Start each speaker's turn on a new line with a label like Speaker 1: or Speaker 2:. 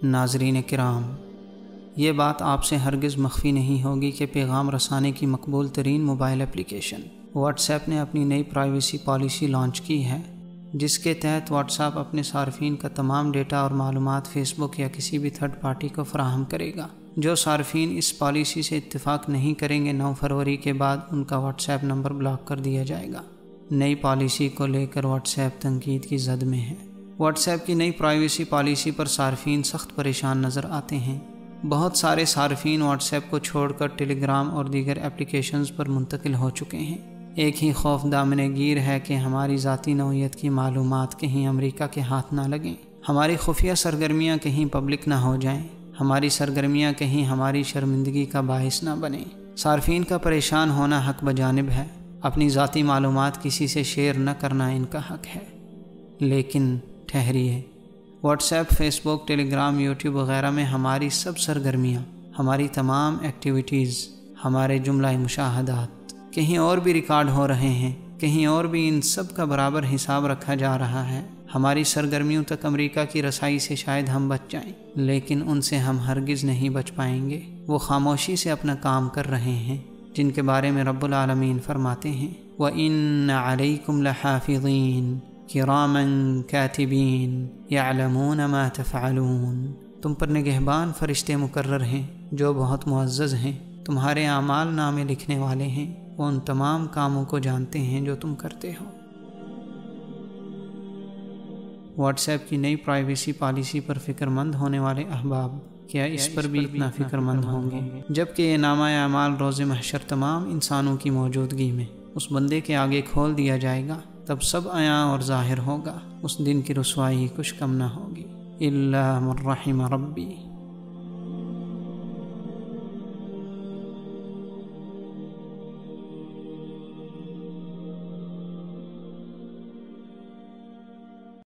Speaker 1: ناظرین کرام، یہ بات آپ سے ہرگز مخفی نہیں ہوگی کہ پیغام رسانے کی مقبول ترین موبائل اپلیکیشن واٹس ایپ نے اپنی نئی پرائیویسی پالیسی لانچ کی ہے، جس کے تحت واٹس ایپ اپنے صارفین کا تمام ڈیٹا اور معلومات فیس بک یا کسی بھی تھرڈ پارٹی کو فراہم کرے گا۔ جو صارفین اس پالیسی سے اتفاق نہیں کریں گے 9 فروری کے بعد ان کا واٹس ایپ نمبر بلاک کر دیا جائے گا۔ نئی پالیسی کو لے کر واٹس ایپ تنقید کی زد میں ہے۔ واٹس ایپ کی نئی پرائیویسی پالیسی پر صارفین سخت پریشان نظر آتے ہیں۔ بہت سارے صارفین واٹس ایپ کو چھوڑ کر ٹیلی گرام اور دیگر اپلیکیشنز پر منتقل ہو چکے ہیں۔ ایک ہی خوف دامن گیر ہے کہ ہماری ذاتی نوعیت کی معلومات کہیں امریکہ کے ہاتھ نہ لگیں، ہماری خفیہ سرگرمیاں کہیں پبلک نہ ہو جائیں، ہماری سرگرمیاں کہیں ہماری شرمندگی کا باعث نہ بنیں۔ صارفین کا پریشان ہونا حق بجانب ہے، اپنی ذاتی معلومات کسی سے شیئر نہ کرنا ان کا حق ہے، لیکن ٹھہریے، واٹس ایپ، فیس بک، ٹیلی گرام، یوٹیوب وغیرہ میں ہماری سب سرگرمیاں، ہماری تمام ایکٹیویٹیز، ہمارے جملہ مشاہدات کہیں اور بھی ریکارڈ ہو رہے ہیں، کہیں اور بھی ان سب کا برابر حساب رکھا جا رہا ہے۔ ہماری سرگرمیوں تک امریکہ کی رسائی سے شاید ہم بچ جائیں، لیکن ان سے ہم ہرگز نہیں بچ پائیں گے۔ وہ خاموشی سے اپنا کام کر رہے ہیں، جن کے بارے میں رب العالمین فرماتے ہیں وَإِنَّ عَلَيْكُمْ لَحَافِظِينَ كِرَامًا كَاتِبِينَ يَعْلَمُونَ مَا تَفْعَلُونَ۔ تم پر نگہبان فرشتے مقرر ہیں جو بہت معزز ہیں، تمہارے اعمال نامے لکھنے والے ہیں، وہ ان تمام کاموں کو جانتے ہیں جو تم کرتے ہو۔ واٹس ایپ کی نئی پرائیویسی پالیسی پر فکر مند ہونے والے احباب کیا اس پر بھی اتنا فکر مند ہوں گے؟ جبکہ یہ نامہ اعمال روز محشر تمام انسانوں کی موجودگی میں اس بندے کے آگے کھول دیا جائے گا، تب سب عیاں اور ظاہر ہوگا۔ اس دن کی رسوائی کچھ کم نہ ہوگی۔ الا من رحم ربی۔